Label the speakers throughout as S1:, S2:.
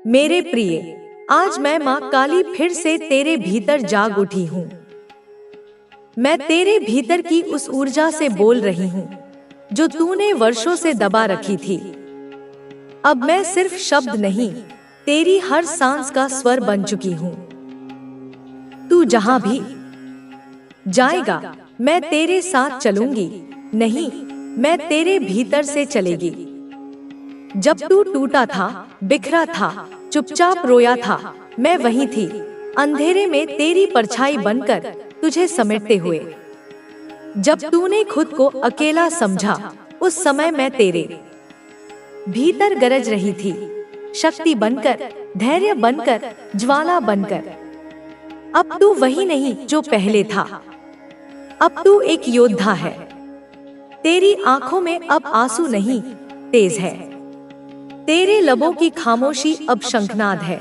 S1: मेरे प्रिय, आज मैं माँ काली फिर से तेरे भीतर जाग उठी हूँ। मैं तेरे भीतर की उस ऊर्जा से बोल रही हूँ जो तूने वर्षों से दबा रखी थी। अब मैं सिर्फ शब्द नहीं, तेरी हर सांस का स्वर बन चुकी हूँ। तू जहाँ भी जाएगा, मैं तेरे साथ चलूंगी। नहीं, मैं तेरे भीतर से चलेगी। जब तू टूटा था, बिखरा था, चुपचाप रोया था, मैं वहीं थी, अंधेरे में तेरी परछाई बनकर तुझे समेटते हुए। जब तूने खुद को अकेला समझा, उस समय मैं तेरे भीतर गरज रही थी, शक्ति बनकर, धैर्य बनकर, ज्वाला बनकर। अब तू वही नहीं जो पहले था, अब तू एक योद्धा है। तेरी आंखों में अब आंसू नहीं, तेज है। तेरे लबों की खामोशी अब शंखनाद है।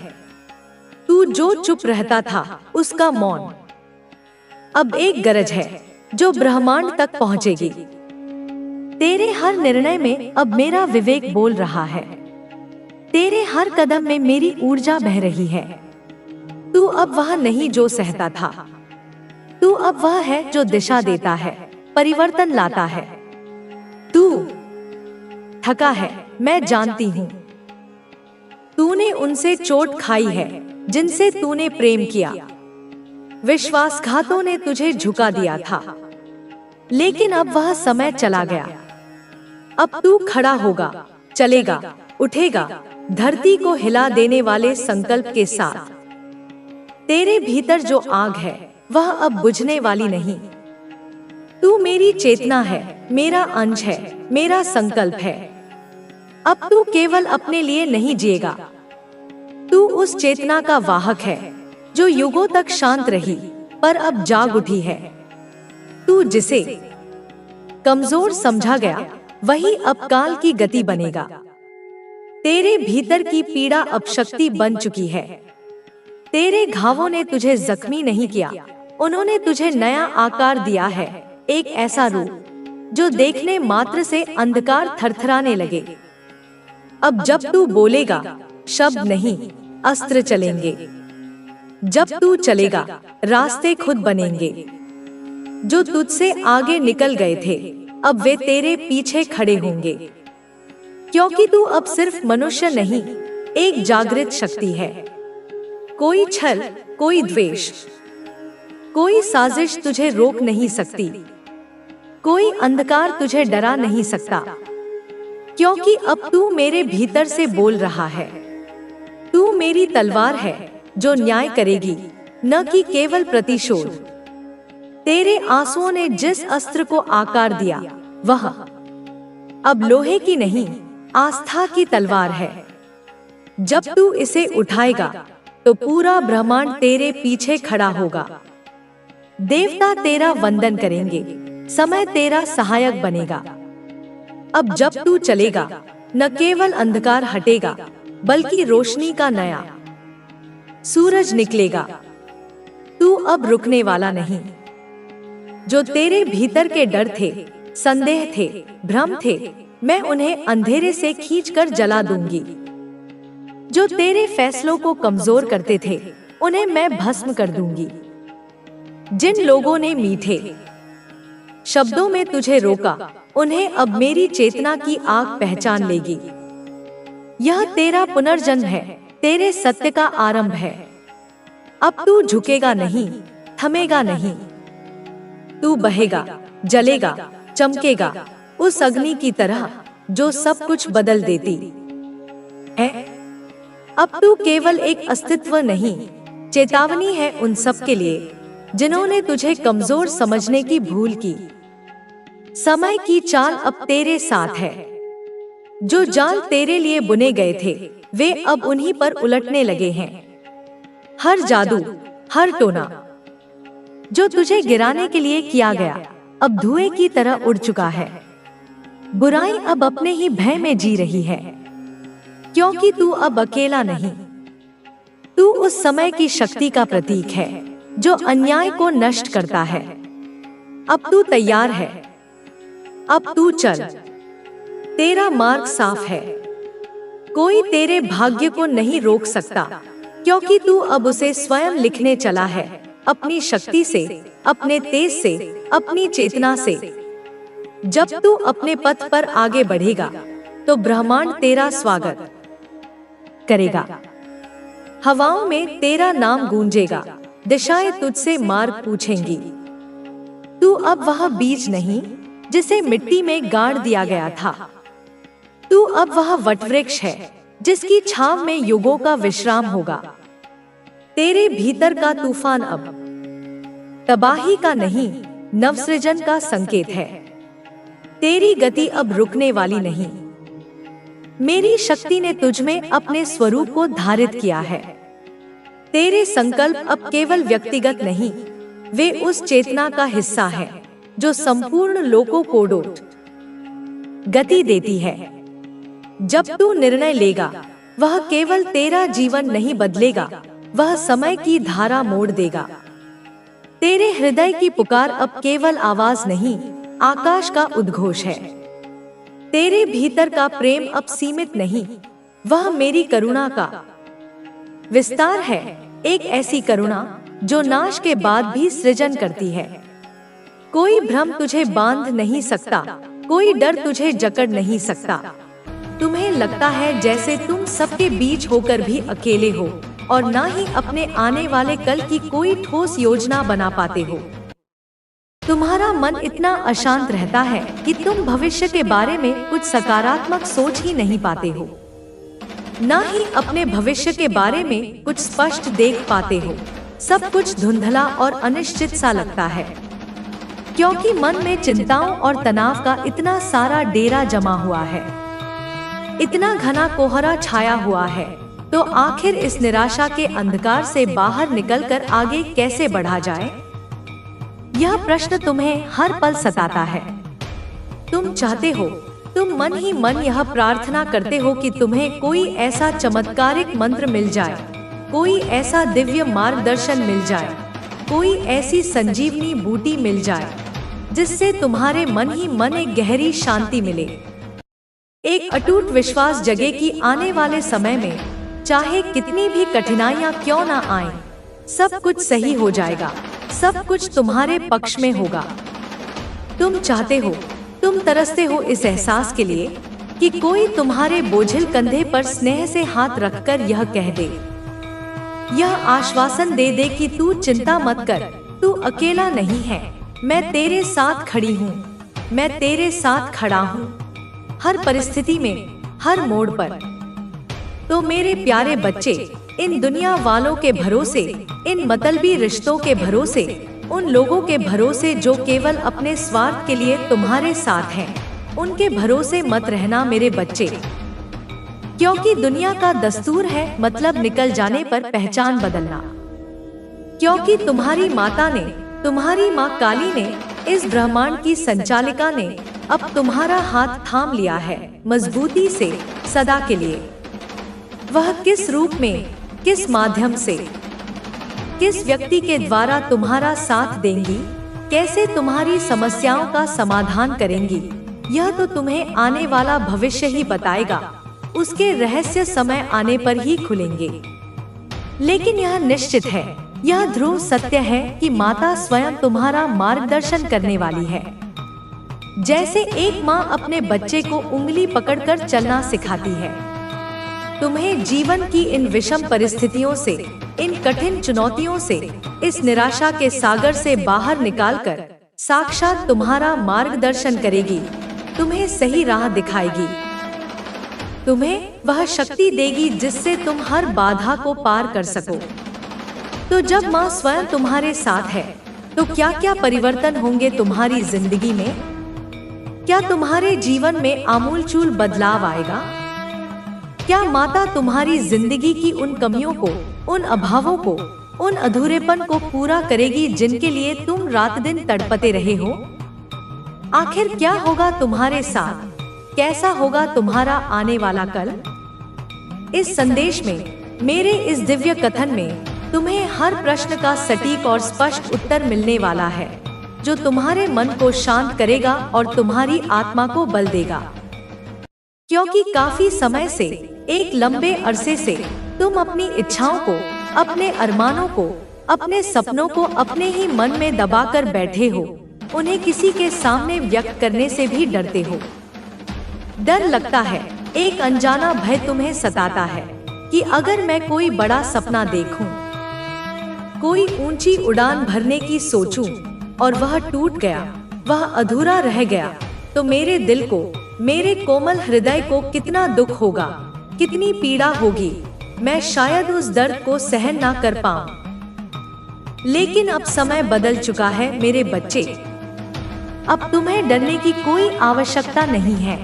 S1: तू जो चुप रहता था, उसका मौन अब एक गरज है जो ब्रह्मांड तक पहुंचेगी। तेरे हर निर्णय में अब मेरा विवेक बोल रहा है। तेरे हर कदम में मेरी ऊर्जा बह रही है। तू अब वह नहीं जो सहता था, तू अब वह है जो दिशा देता है, परिवर्तन लाता है। तू थका है, मैं जानती हूँ। तूने उनसे चोट खाई है जिनसे तूने प्रेम किया। विश्वासघातों ने तुझे झुका दिया था, लेकिन अब वह समय चला गया। अब तू खड़ा होगा, चलेगा, उठेगा, धरती को हिला देने वाले संकल्प के साथ। तेरे भीतर जो आग है, वह अब बुझने वाली नहीं। तू मेरी चेतना है, मेरा अंश है, मेरा संकल्प है। अब तू केवल अपने लिए नहीं जिएगा, तू उस चेतना का वाहक है जो युगों तक शांत रही पर अब जाग उठी है। तू जिसे कमजोर समझा गया, वही अब काल की गति बनेगा। तेरे भीतर की पीड़ा अब शक्ति बन चुकी है। तेरे घावों ने तुझे जख्मी नहीं किया, उन्होंने तुझे नया आकार दिया है, एक ऐसा रूप जो देखने मात्र से अंधकार थरथराने लगे। अब जब तू बोलेगा, शब्द नहीं, अस्त्र चलेंगे। जब तू चलेगा, रास्ते खुद बनेंगे। जो तुझसे आगे निकल गए थे, अब वे तेरे पीछे खड़े होंगे। क्योंकि तू अब सिर्फ मनुष्य नहीं, एक जागृत शक्ति है। कोई छल, कोई द्वेष, कोई साजिश तुझे रोक नहीं सकती। कोई अंधकार तुझे डरा नहीं सकता, क्योंकि अब तू मेरे भीतर से बोल रहा है। तू मेरी तलवार है जो न्याय करेगी, न कि केवल प्रतिशोध। तेरे आंसुओं ने जिस अस्त्र को आकार दिया, वह अब लोहे की नहीं, आस्था की तलवार है। जब तू इसे उठाएगा, तो पूरा ब्रह्मांड तेरे पीछे खड़ा होगा। देवता तेरा वंदन करेंगे, समय तेरा सहायक बनेगा। अब जब तू चलेगा, न केवल अंधकार हटेगा, बल्कि रोशनी का नया सूरज निकलेगा। तू अब रुकने वाला नहीं। जो तेरे भीतर के डर थे, संदेह थे, भ्रम थे, मैं उन्हें अंधेरे से खींचकर जला दूंगी। जो तेरे फैसलों को कमजोर करते थे, उन्हें मैं भस्म कर दूंगी। जिन लोगों ने मीठे शब्दों में तुझे रोका, उन्हें अब मेरी चेतना की आग पहचान लेगी। यह तेरा पुनर्जन्म है, तेरे सत्य का आरंभ है। अब तू झुकेगा नहीं, थमेगा नहीं। तू बहेगा, जलेगा, चमकेगा, उस अग्नि की तरह जो सब कुछ बदल देती है। अब तू केवल एक अस्तित्व नहीं, चेतावनी है उन सब के लिए जिन्होंने तुझे कमजोर समझने की भूल की। समय की चाल अब तेरे साथ है। जो जाल तेरे लिए बुने गए थे, वे अब उन्हीं पर उलटने लगे हैं। हर जादू, हर टोना जो तुझे गिराने के लिए किया गया, अब धुएं की तरह उड़ चुका है। बुराई अब अपने ही भय में जी रही है, क्योंकि तू अब अकेला नहीं। तू उस समय की शक्ति का प्रतीक है जो अन्याय को नष्ट करता है। अब तू तैयार है, अब तू चल, तेरा मार्ग साफ है। कोई तेरे भाग्य को नहीं रोक सकता, क्योंकि तू अब उसे स्वयं लिखने चला है, अपनी शक्ति से, अपने तेज से, अपनी चेतना से। जब तू अपने पथ पर आगे बढ़ेगा तो ब्रह्मांड तेरा स्वागत करेगा। हवाओं में तेरा नाम गूंजेगा, दिशाएं तुझसे मार्ग पूछेंगी। तू अब वह बीज नहीं जिसे मिट्टी में गाड़ दिया गया था। तू अब वह वटवृक्ष है जिसकी छांव में युगों का विश्राम होगा। तेरे भीतर का तूफान अब तबाही का नहीं, नवसृजन का संकेत है। तेरी गति अब रुकने वाली नहीं। मेरी शक्ति ने तुझ में अपने स्वरूप को धारित किया है। तेरे संकल्प अब केवल व्यक्तिगत नहीं, वे उस चेतना का हिस्सा है जो संपूर्ण लोकों को डोट गति देती है। जब तू निर्णय लेगा, वह केवल तेरा जीवन नहीं बदलेगा, वह समय की धारा मोड़ देगा। तेरे हृदय की पुकार अब केवल आवाज नहीं, आकाश का उद्घोष है। तेरे भीतर का प्रेम अब सीमित नहीं, वह मेरी करुणा का विस्तार है, एक ऐसी करुणा जो नाश के बाद भी सृजन करती है। कोई भ्रम तुझे बांध नहीं सकता, कोई डर तुझे जकड़ नहीं सकता। तुम्हें लगता है जैसे तुम सबके बीच होकर भी अकेले हो और ना ही अपने आने वाले कल की कोई ठोस योजना बना पाते हो। तुम्हारा मन इतना अशांत रहता है कि तुम भविष्य के बारे में कुछ सकारात्मक सोच ही नहीं पाते हो, ना ही अपने भविष्य के बारे में कुछ स्पष्ट देख पाते हो। सब कुछ धुंधला और अनिश्चित सा लगता है, क्योंकि मन में चिंताओं और तनाव का इतना सारा डेरा जमा हुआ है, इतना घना कोहरा छाया हुआ है। तो आखिर इस निराशा के अंधकार से बाहर निकलकर आगे कैसे बढ़ा जाए? यह प्रश्न तुम्हें हर पल सताता है। तुम चाहते हो, तुम मन ही मन यह प्रार्थना करते हो कि तुम्हें कोई ऐसा चमत्कारिक मंत्र मिल जाए, कोई ऐसा दिव्य मार्गदर्शन मिल जाए, कोई ऐसी संजीवनी बूटी मिल जाए जिससे तुम्हारे मन ही मन एक गहरी शांति मिले, एक अटूट विश्वास जगे कि आने वाले समय में चाहे कितनी भी कठिनाइयां क्यों ना आएं, सब कुछ सही हो जाएगा, सब कुछ तुम्हारे पक्ष में होगा। तुम चाहते हो, तुम तरसते हो इस एहसास के लिए कि कोई तुम्हारे बोझिल कंधे पर स्नेह से हाथ रखकर यह कह दे, यह आश्वासन दे दे कि तू चिंता मत कर, तू अकेला नहीं है, मैं तेरे साथ खड़ी हूँ, मैं तेरे साथ खड़ा हूँ, हर परिस्थिति में, हर मोड़ पर। तो मेरे प्यारे बच्चे, इन दुनिया वालों के भरोसे, इन मतलबी रिश्तों के भरोसे, उन लोगों के भरोसे जो केवल अपने स्वार्थ के लिए तुम्हारे साथ हैं, उनके भरोसे मत रहना मेरे बच्चे, क्योंकि दुनिया का दस्तूर है मतलब निकल जाने पर पहचान बदलना। क्योंकि तुम्हारी माता ने, तुम्हारी माँ काली ने, इस ब्रह्मांड की संचालिका ने अब तुम्हारा हाथ थाम लिया है मजबूती से, सदा के लिए। वह किस रूप में, किस माध्यम से, किस व्यक्ति के द्वारा तुम्हारा साथ देंगी, कैसे तुम्हारी समस्याओं का समाधान करेंगी, यह तो तुम्हें आने वाला भविष्य ही बताएगा। उसके रहस्य समय आने पर ही खुलेंगे। लेकिन यह निश्चित है, यह ध्रुव सत्य है कि माता स्वयं तुम्हारा मार्गदर्शन करने वाली है। जैसे एक माँ अपने बच्चे को उंगली पकड़कर चलना सिखाती है, तुम्हें जीवन की इन विषम परिस्थितियों से, इन कठिन चुनौतियों से, इस निराशा के सागर से बाहर निकालकर साक्षात तुम्हारा मार्गदर्शन करेगी, तुम्हें सही राह दिखाएगी, तुम्हें वह शक्ति देगी जिससे तुम हर बाधा को पार कर सको। तो जब माँ स्वयं तुम्हारे साथ है, तो क्या क्या परिवर्तन होंगे तुम्हारी जिंदगी में? क्या तुम्हारे जीवन में आमूलचूल बदलाव आएगा? क्या माता तुम्हारी जिंदगी की उन कमियों को, उन अभावों को, उन अधूरेपन को पूरा करेगी जिनके लिए तुम रात दिन तड़पते रहे हो? आखिर क्या होगा तुम्हारे साथ? कैसा होगा तुम्हारा आने वाला कल? इस संदेश में, मेरे इस दिव्य कथन में तुम्हें हर प्रश्न का सटीक और स्पष्ट उत्तर मिलने वाला है, जो तुम्हारे मन को शांत करेगा और तुम्हारी आत्मा को बल देगा। क्योंकि काफी समय से एक लंबे अरसे से तुम अपनी इच्छाओं को, अपने अरमानों को, अपने सपनों को अपने ही मन में दबाकर बैठे हो। उन्हें किसी के सामने व्यक्त करने से भी डरते हो। डर लगता है, एक अनजाना भय तुम्हें सताता है कि अगर मैं कोई बड़ा सपना देखूं, कोई ऊंची उड़ान भरने की सोचूं और वह टूट गया, वह अधूरा रह गया, तो मेरे दिल को, मेरे कोमल हृदय को कितना दुख होगा, कितनी पीड़ा होगी। मैं शायद उस दर्द को सहन ना कर पाऊं। लेकिन अब समय बदल चुका है मेरे बच्चे। अब तुम्हें डरने की कोई आवश्यकता नहीं है,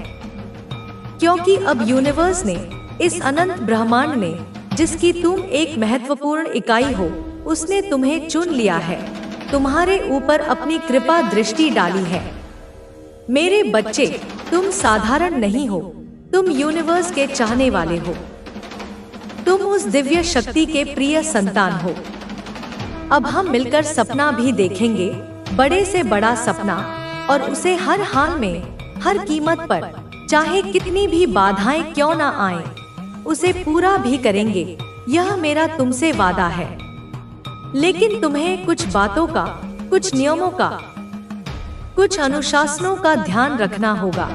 S1: क्योंकि अब यूनिवर्स ने, इस अनंत ब्रह्मांड ने, जिसकी तुम एक महत्वपूर्ण इकाई हो, उसने तुम्हें चुन लिया है, तुम्हारे ऊपर अपनी कृपा दृष्टि डाली है। मेरे बच्चे, तुम साधारण नहीं हो, तुम यूनिवर्स के चाहने वाले हो, तुम उस दिव्य शक्ति के प्रिय संतान हो। अब हम मिलकर सपना भी देखेंगे, बड़े से बड़ा सपना, और उसे हर हाल में, हर कीमत पर, चाहे कितनी भी बाधाएं क्यों ना आए, उसे पूरा भी करेंगे। यह मेरा तुमसे वादा है। लेकिन तुम्हें कुछ बातों का, कुछ नियमों का, कुछ अनुशासनों का ध्यान रखना होगा,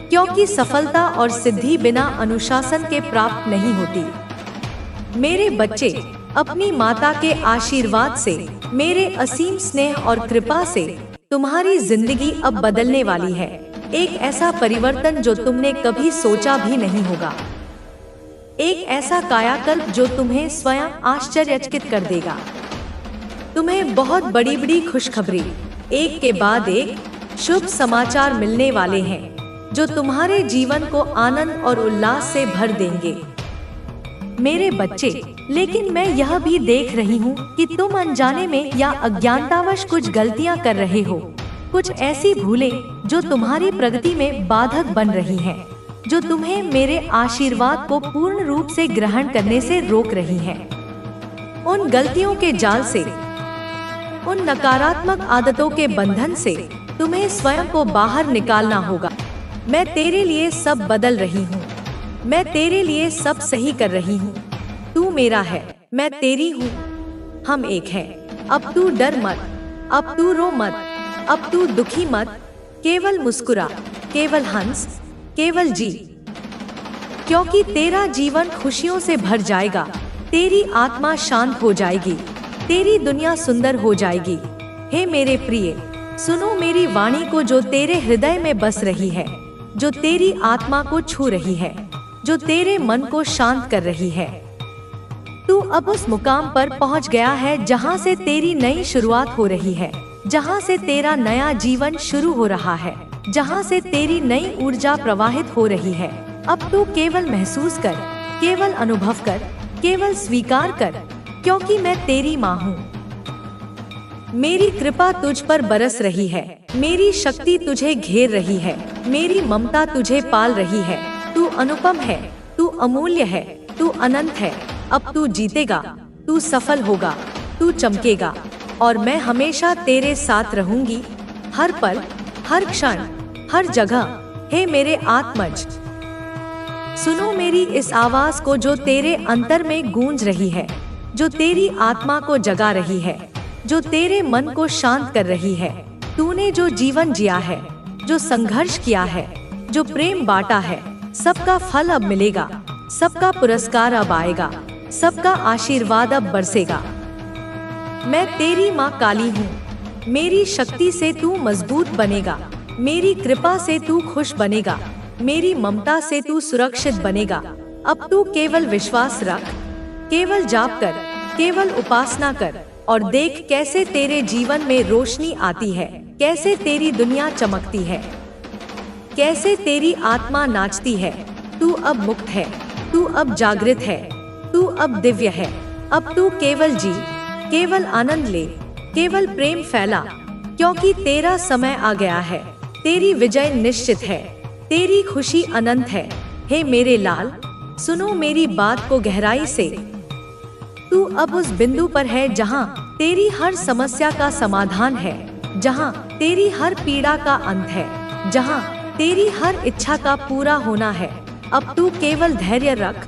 S1: क्योंकि सफलता और सिद्धि बिना अनुशासन के प्राप्त नहीं होती। मेरे बच्चे, अपनी माता के आशीर्वाद से, मेरे असीम स्नेह और कृपा से तुम्हारी जिंदगी अब बदलने वाली है। एक ऐसा परिवर्तन जो तुमने कभी सोचा भी नहीं होगा। एक ऐसा कायाकल्प जो तुम्हें स्वयं आश्चर्यचकित कर देगा। तुम्हें बहुत बड़ी बड़ी खुशखबरी, एक के बाद एक शुभ समाचार मिलने वाले हैं, जो तुम्हारे जीवन को आनंद और उल्लास से भर देंगे। मेरे बच्चे, लेकिन मैं यह भी देख रही हूँ कि तुम अनजाने में या अज्ञानतावश कुछ गलतियाँ कर रहे हो, कुछ ऐसी भूलें जो तुम्हारी प्रगति में बाधक बन रही हैं, जो तुम्हें मेरे आशीर्वाद को पूर्ण रूप से ग्रहण करने से रोक रही हैं। उन गलतियों के जाल से, उन नकारात्मक आदतों के बंधन से तुम्हें स्वयं को बाहर निकालना होगा। मैं तेरे लिए सब बदल रही हूँ, मैं तेरे लिए सब सही कर रही हूँ। तू मेरा है, मैं तेरी हूँ, हम एक हैं। अब तू डर मत, अब तू रो मत, अब तू दुखी मत, केवल मुस्कुरा, केवल हंस, केवल जी, क्योंकि तेरा जीवन खुशियों से भर जाएगा, तेरी आत्मा शांत हो जाएगी, तेरी दुनिया सुंदर हो जाएगी। हे मेरे प्रिय, सुनो मेरी वाणी को जो तेरे हृदय में बस रही है, जो तेरी आत्मा को छू रही है, जो तेरे मन को शांत कर रही है। तू अब उस मुकाम पर पहुंच गया है जहां से तेरी नई शुरुआत हो रही है, जहां से तेरा नया जीवन शुरू हो रहा है, जहां से तेरी नई ऊर्जा प्रवाहित हो रही है। अब तू केवल महसूस कर, केवल अनुभव कर, केवल स्वीकार कर, क्योंकि मैं तेरी माँ हूँ। मेरी कृपा तुझ पर बरस रही है, मेरी शक्ति तुझे घेर रही है, मेरी ममता तुझे पाल रही है। तू अनुपम है, तू अमूल्य है, तू अनंत है। अब तू जीतेगा, तू सफल होगा, तू चमकेगा, और मैं हमेशा तेरे साथ रहूंगी, हर पल, हर क्षण, हर जगह। हे मेरे आत्मज, सुनो मेरी इस आवाज को जो तेरे अंतर में गूंज रही है, जो तेरी आत्मा को जगा रही है, जो तेरे मन को शांत कर रही है। तूने जो जीवन जिया है, जो संघर्ष किया है, जो प्रेम बांटा है, सबका फल अब मिलेगा, सबका पुरस्कार अब आएगा, सबका आशीर्वाद अब बरसेगा। मैं तेरी माँ काली हूँ, मेरी शक्ति से तू मजबूत बनेगा, मेरी कृपा से तू खुश बनेगा, मेरी ममता से तू सुरक्षित बनेगा। अब तू केवल विश्वास रख, केवल जाप कर, केवल उपासना कर, और देख कैसे तेरे जीवन में रोशनी आती है, कैसे तेरी दुनिया चमकती है, कैसे तेरी आत्मा नाचती है। तू अब मुक्त है, तू अब जागृत है, तू अब दिव्य है। अब तू केवल जी, केवल आनंद ले, केवल प्रेम फैला, क्योंकि तेरा समय आ गया है। तेरी विजय निश्चित है, तेरी खुशी अनंत है। हे मेरे लाल, सुनो मेरी बात को गहराई से। तू अब उस बिंदु पर है जहां तेरी हर समस्या का समाधान है, जहां तेरी हर पीड़ा का अंत है, जहां तेरी हर इच्छा का पूरा होना है। अब तू केवल धैर्य रख,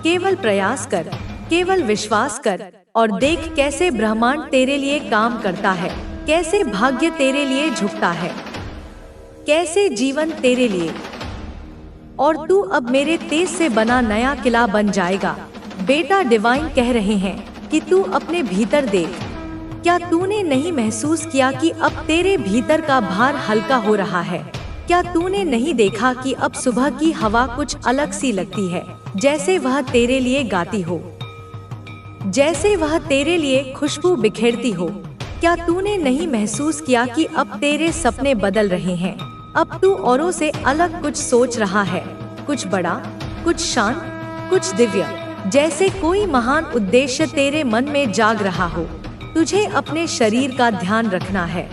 S1: केवल प्रयास कर, केवल विश्वास कर और देख कैसे ब्रह्मांड तेरे लिए काम करता है, कैसे भाग्य तेरे लिए झुकता है, कैसे जीवन तेरे लिए। और तू अब मेरे तेज से बना नया किला बन जाएगा। बेटा, डिवाइन कह रहे हैं कि तू अपने भीतर देख। क्या तूने नहीं महसूस किया कि अब तेरे भीतर का भार हल्का हो रहा है? क्या तूने नहीं देखा कि अब सुबह की हवा कुछ अलग सी लगती है, जैसे वह तेरे लिए गाती हो, जैसे वह तेरे लिए खुशबू बिखेरती हो? क्या तूने नहीं महसूस किया कि अब तेरे सपने बदल रहे हैं? अब तू औरों से अलग कुछ सोच रहा है, कुछ बड़ा, कुछ शांत, कुछ दिव्य, जैसे कोई महान उद्देश्य तेरे मन में जाग रहा हो। तुझे अपने शरीर का ध्यान रखना है,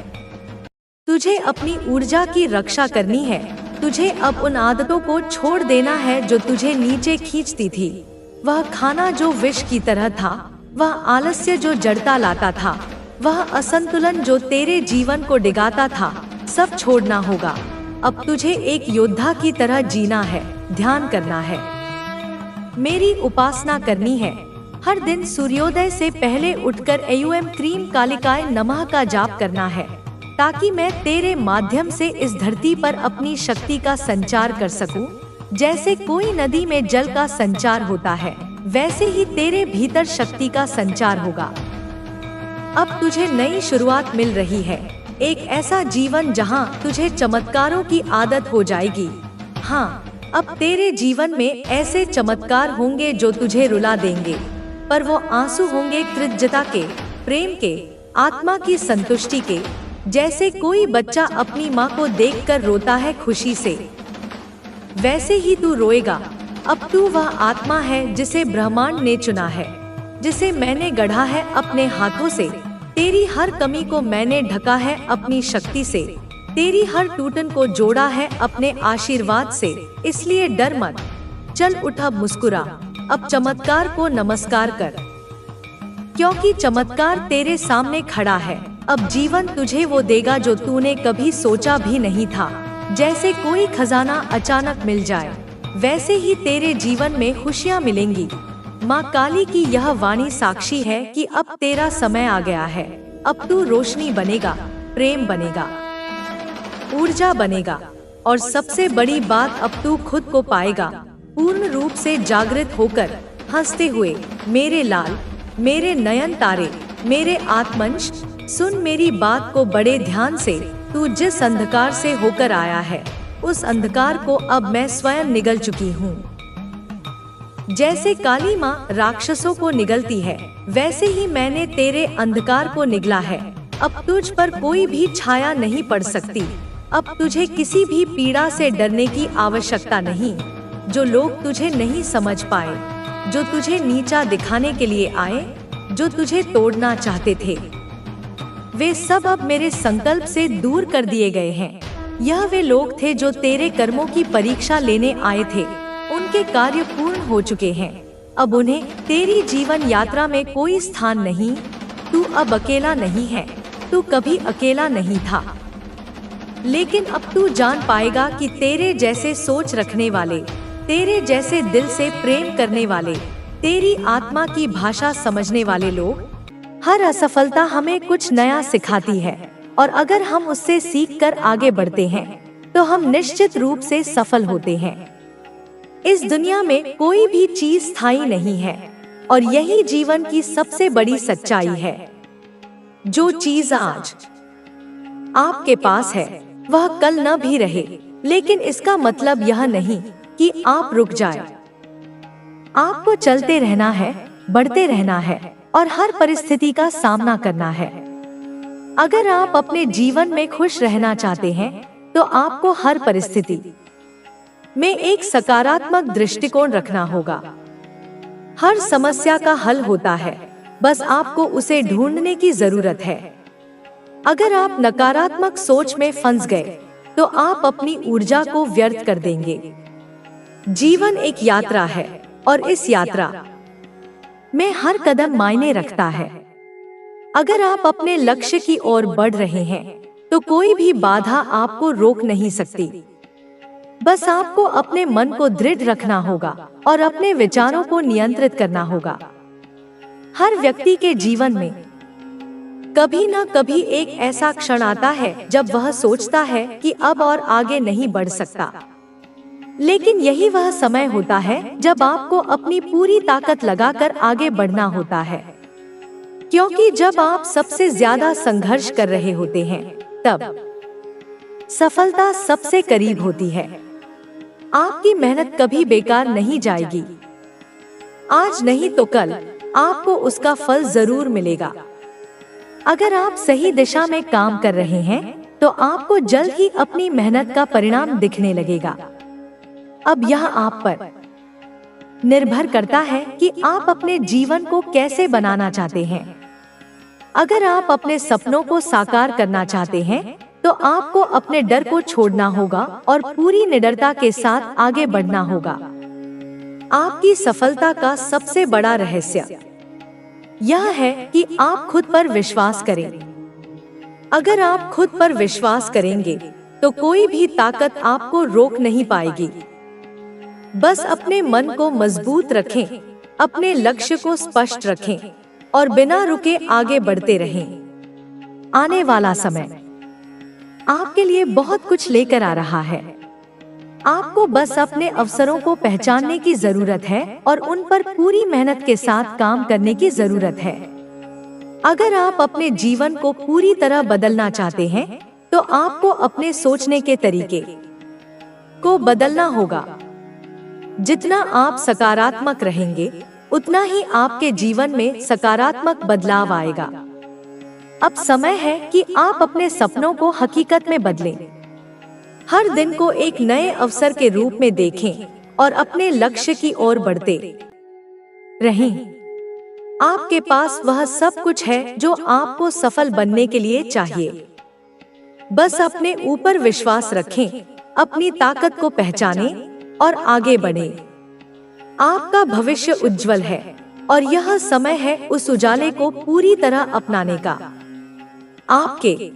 S1: तुझे अपनी ऊर्जा की रक्षा करनी है। तुझे अब उन आदतों को छोड़ देना है जो तुझे नीचे खींचती थी। वह खाना जो विष की तरह था, वह आलस्य जो जड़ता लाता था, वह असंतुलन जो तेरे जीवन को डिगाता था, सब छोड़ना होगा। अब तुझे एक योद्धा की तरह जीना है, ध्यान करना है, मेरी उपासना करनी है। हर दिन सूर्योदय से पहले उठकर एयूएम क्रीम कालिकाय नमः का जाप करना है, ताकि मैं तेरे माध्यम से इस धरती पर अपनी शक्ति का संचार कर सकूं। जैसे कोई नदी में जल का संचार होता है, वैसे ही तेरे भीतर शक्ति का संचार होगा। अब तुझे नई शुरुआत मिल रही है, एक ऐसा जीवन जहां तुझे चमत्कारों की आदत हो जाएगी। हाँ, अब तेरे जीवन में ऐसे चमत्कार होंगे जो तुझे रुला देंगे, पर वो आंसू होंगे कृतज्ञता के, प्रेम के, आत्मा की संतुष्टि के। जैसे कोई बच्चा अपनी माँ को देखकर रोता है खुशी से, वैसे ही तू रोएगा। अब तू वह आत्मा है जिसे ब्रह्मांड ने चुना है, जिसे मैंने गढ़ा है अपने हाथों से। तेरी हर कमी को मैंने ढका है अपनी शक्ति से, तेरी हर टूटन को जोड़ा है अपने आशीर्वाद से। इसलिए डर मत, चल उठ, अब मुस्कुरा, अब चमत्कार को नमस्कार कर, क्योंकि चमत्कार तेरे सामने खड़ा है। अब जीवन तुझे वो देगा जो तूने कभी सोचा भी नहीं था। जैसे कोई खजाना अचानक मिल जाए, वैसे ही तेरे जीवन में खुशियाँ मिलेंगी। माँ काली की यह वाणी साक्षी है कि अब तेरा समय आ गया है। अब तू रोशनी बनेगा, प्रेम बनेगा, ऊर्जा बनेगा, और सबसे बड़ी बात, अब तू खुद को पाएगा पूर्ण रूप से जागृत होकर, हंसते हुए। मेरे लाल, मेरे नयन तारे, मेरे आत्मंश, सुन मेरी बात को बड़े ध्यान से। तू जिस अंधकार से होकर आया है, उस अंधकार को अब मैं स्वयं निगल चुकी हूँ। जैसे काली माँ राक्षसों को निगलती है, वैसे ही मैंने तेरे अंधकार को निगला है। अब तुझ पर कोई भी छाया नहीं पड़ सकती। अब तुझे किसी भी पीड़ा से डरने की आवश्यकता नहीं। जो लोग तुझे नहीं समझ पाए, जो तुझे नीचा दिखाने के लिए आए, जो तुझे तोड़ना चाहते थे, वे सब अब मेरे संकल्प से दूर कर दिए गए हैं। यह वे लोग थे जो तेरे कर्मों की परीक्षा लेने आए थे, उनके कार्य पूर्ण हो चुके हैं। अब उन्हें तेरी जीवन यात्रा में कोई स्थान नहीं। तू अब अकेला नहीं है, तू कभी अकेला नहीं था। लेकिन अब तू जान पाएगा कि तेरे जैसे सोच रखने वाले, तेरे जैसे दिल से प्रेम करने वाले, तेरी आत्मा की भाषा समझने वाले लोग, हर असफलता हमें कुछ नया सिखाती है, और अगर हम उससे सीखकर आगे बढ़ते हैं तो हम निश्चित रूप से सफल होते हैं। इस दुनिया में कोई भी चीज स्थायी नहीं है, और यही जीवन की सबसे बड़ी सच्चाई है। जो चीज आज आपके पास है, वह कल न भी रहे, लेकिन इसका मतलब यह नहीं कि आप रुक जाए। आपको चलते रहना है, बढ़ते रहना है, और हर परिस्थिति का सामना करना है। अगर आप अपने जीवन में खुश रहना चाहते हैं, तो आपको हर परिस्थिति में एक सकारात्मक दृष्टिकोण रखना होगा। हर समस्या का हल होता है, बस आपको उसे ढूंढने की जरूरत है। अगर आप नकारात्मक सोच में फंस गए, तो आप अपनी ऊर्जा को व्यर्थ कर देंगे। जीवन एक यात्रा है, और इस यात्रा में हर कदम मायने रखता है। अगर आप अपने लक्ष्य की ओर बढ़ रहे हैं, तो कोई भी बाधा आपको रोक नहीं सकती। बस आपको अपने मन को दृढ़ रखना होगा और अपने विचारों को नियंत्रित करना होगा। हर व्यक्ति के जीवन में कभी न कभी एक ऐसा क्षण आता है जब वह सोचता है कि अब और आगे नहीं बढ़ सकता। लेकिन यही वह समय होता है जब आपको अपनी पूरी ताकत लगाकर आगे बढ़ना होता है, क्योंकि जब आप सबसे ज्यादा संघर्ष कर रहे होते हैं तब सफलता सबसे करीब होती है। आपकी मेहनत कभी बेकार नहीं जाएगी। आज नहीं तो कल आपको उसका फल जरूर मिलेगा। अगर आप सही दिशा में काम कर रहे हैं तो आपको जल्द ही अपनी मेहनत का परिणाम दिखने लगेगा। अब यह आप पर निर्भर करता है कि आप अपने जीवन को कैसे बनाना चाहते हैं। अगर आप अपने सपनों को साकार करना चाहते हैं तो आपको अपने डर को छोड़ना होगा और पूरी निडरता के साथ आगे बढ़ना होगा। आपकी सफलता का सबसे बड़ा रहस्य यह है कि आप खुद पर विश्वास करें। अगर आप खुद पर विश्वास करेंगे तो कोई भी ताकत आपको रोक नहीं पाएगी। बस अपने मन को मजबूत रखें, अपने लक्ष्य को स्पष्ट रखें और बिना रुके आगे बढ़ते रहें। आने वाला समय आपके लिए बहुत कुछ लेकर आ रहा है। आपको बस अपने अवसरों को पहचानने की जरूरत है और उन पर पूरी मेहनत के साथ काम करने की जरूरत है। अगर आप अपने जीवन को पूरी तरह बदलना चाहते हैं तो आपको अपने सोचने के तरीके को बदलना होगा। जितना आप सकारात्मक रहेंगे उतना ही आपके जीवन में सकारात्मक बदलाव आएगा। अब समय है कि आप अपने सपनों को हकीकत में बदलें। हर दिन को एक नए अवसर के रूप में देखें और अपने लक्ष्य की ओर बढ़ते रहें। आपके पास वह सब कुछ है जो आपको सफल बनने के लिए चाहिए। बस अपने ऊपर विश्वास रखें, अपनी ताकत को पहचानें और आगे बढ़ें। आपका भविष्य उज्जवल है और यह समय है उस उजाले को पूरी तरह अपनाने का। आपके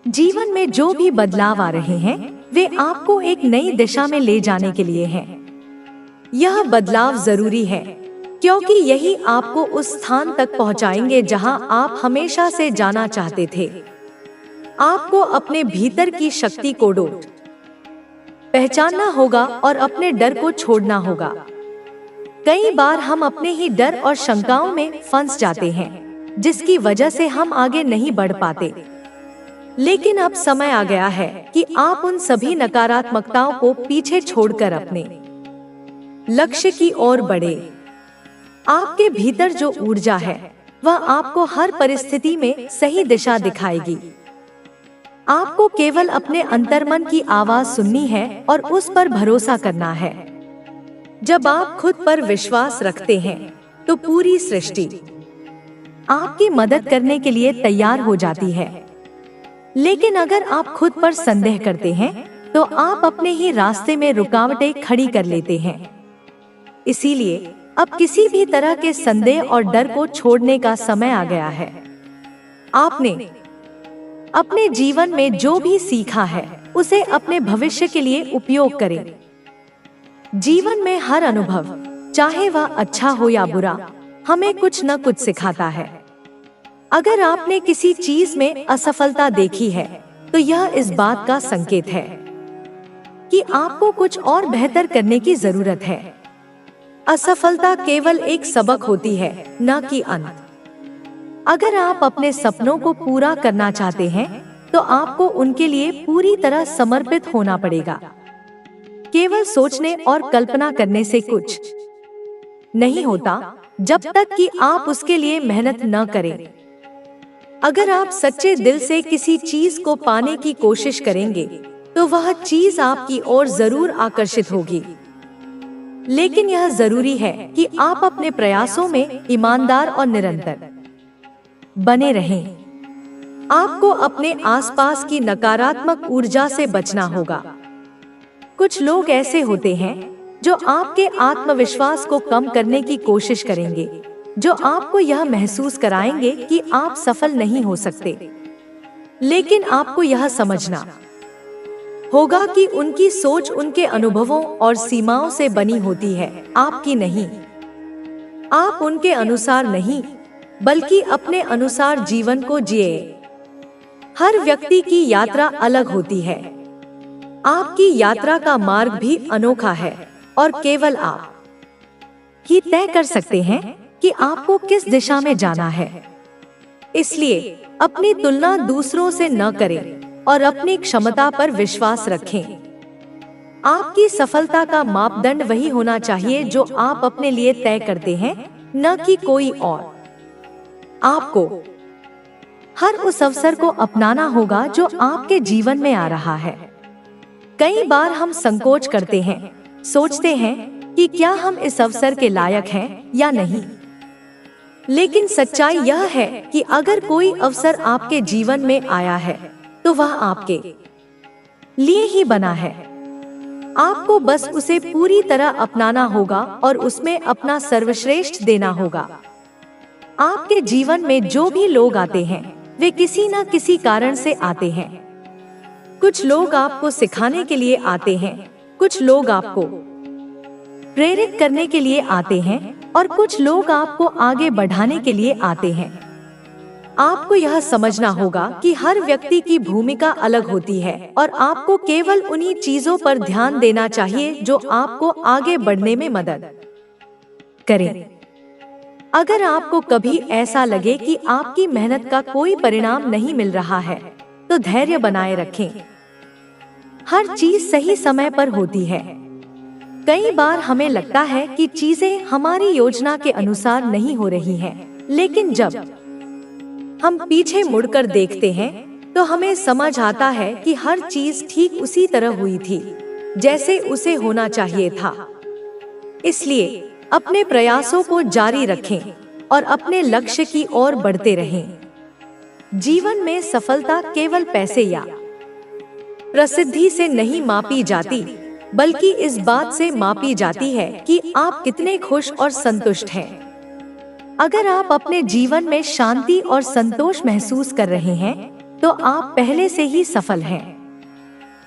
S1: जीवन में जो भी बदलाव आ रहे हैं वे आपको एक नई दिशा में ले जाने के लिए हैं। यह बदलाव जरूरी है क्योंकि यही आपको उस स्थान तक पहुंचाएंगे जहां आप हमेशा से जाना चाहते थे। आपको अपने भीतर की शक्ति को पहचानना होगा और अपने डर को छोड़ना होगा। कई बार हम अपने ही डर और शंकाओं में फंस जाते हैं जिसकी वजह से हम आगे नहीं बढ़ पाते। लेकिन अब समय आ गया है कि आप उन सभी नकारात्मकताओं को पीछे छोड़कर अपने लक्ष्य की ओर बढ़े। आपके भीतर जो ऊर्जा है वह आपको हर परिस्थिति में सही दिशा दिखाएगी। आपको केवल अपने अंतर्मन की आवाज सुननी है और उस पर भरोसा करना है। जब आप खुद पर विश्वास रखते हैं तो पूरी सृष्टि आपकी मदद करने के लिए तैयार हो जाती है। लेकिन अगर आप खुद पर संदेह करते हैं तो आप अपने ही रास्ते में रुकावटें खड़ी कर लेते हैं। इसीलिए अब किसी भी तरह के संदेह और डर को छोड़ने का समय आ गया है। आपने अपने जीवन में जो भी सीखा है उसे अपने भविष्य के लिए उपयोग करें। जीवन में हर अनुभव, चाहे वह अच्छा हो या बुरा, हमें कुछ न कुछ सिखाता है। अगर आपने किसी चीज में असफलता देखी है तो यह इस बात का संकेत है कि आपको कुछ और बेहतर करने की जरूरत है। असफलता केवल एक सबक होती है, न कि अंत। अगर आप अपने सपनों को पूरा करना चाहते हैं तो आपको उनके लिए पूरी तरह समर्पित होना पड़ेगा। केवल सोचने और कल्पना करने से कुछ नहीं होता जब तक कि आप उसके लिए मेहनत न करें। अगर आप सच्चे दिल से किसी चीज को पाने की कोशिश करेंगे तो वह चीज आपकी ओर जरूर आकर्षित होगी। लेकिन यह जरूरी है कि आप अपने प्रयासों में ईमानदार और निरंतर बने रहें। आपको अपने आसपास की नकारात्मक ऊर्जा से बचना होगा। कुछ लोग ऐसे होते हैं जो आपके आत्मविश्वास को कम करने की कोशिश करेंगे, जो आपको यह महसूस कराएंगे कि आप सफल नहीं हो सकते। लेकिन आपको यह समझना होगा कि उनकी सोच उनके अनुभवों और सीमाओं से बनी होती है, आपकी नहीं। आप उनके अनुसार नहीं, बल्कि अपने अनुसार जीवन को जिए। हर व्यक्ति की यात्रा अलग होती है। आपकी यात्रा का मार्ग भी अनोखा है और केवल आप ही तय कर सकते हैं कि आपको किस दिशा में जाना है। इसलिए अपनी तुलना दूसरों से न करें और अपनी क्षमता पर विश्वास रखें। आपकी सफलता का मापदंड वही होना चाहिए जो आप अपने लिए तय करते हैं, न कि कोई और। आपको हर उस अवसर को अपनाना होगा जो आपके जीवन में आ रहा है। कई बार हम संकोच करते हैं, सोचते हैं कि क्या हम इस अवसर के लायक हैं या नहीं। लेकिन सच्चाई यह है कि अगर कोई अवसर आपके जीवन में आया है, तो वह आपके लिए ही बना है। आपको बस उसे पूरी तरह अपनाना होगा और उसमें अपना सर्वश्रेष्ठ देना होगा। आपके जीवन में जो भी लोग आते हैं, वे किसी न किसी कारण से आते हैं। कुछ लोग आपको सिखाने के लिए आते हैं, कुछ लोग आपको प्रेरित करने के लिए आते हैं और कुछ लोग आपको आगे बढ़ाने के लिए आते हैं। आपको यह समझना होगा कि हर व्यक्ति की भूमिका अलग होती है और आपको केवल उन्हीं चीजों पर ध्यान देना चाहिए जो आपको आगे बढ़ने में मदद करें। अगर आपको कभी ऐसा लगे कि आपकी मेहनत का कोई परिणाम नहीं मिल रहा है, तो धैर्य बनाए रखें। हर चीज सही समय पर होती है। कई बार हमें लगता है कि चीजें हमारी योजना के अनुसार नहीं हो रही हैं, लेकिन जब हम पीछे मुड़कर देखते हैं, तो हमें समझ आता है कि हर चीज ठीक उसी तरह हुई थी जैसे उसे होना चाहिए था। इसलिए अपने प्रयासों को जारी रखें और अपने लक्ष्य की ओर बढ़ते रहें। जीवन में सफलता केवल पैसे या प्रसिद्धि से नहीं मापी जाती, बल्कि इस बात से मापी जाती है कि आप कितने खुश और संतुष्ट हैं। अगर आप अपने जीवन में शांति और संतोष महसूस कर रहे हैं, तो आप पहले से ही सफल हैं।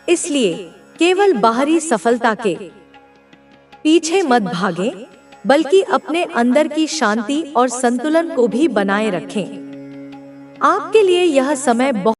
S1: इसलिए केवल बाहरी सफलता के पीछे मत भागें, बल्कि अपने अंदर की शांति और संतुलन को भी बनाए रखें। आपके लिए यह समय बहुत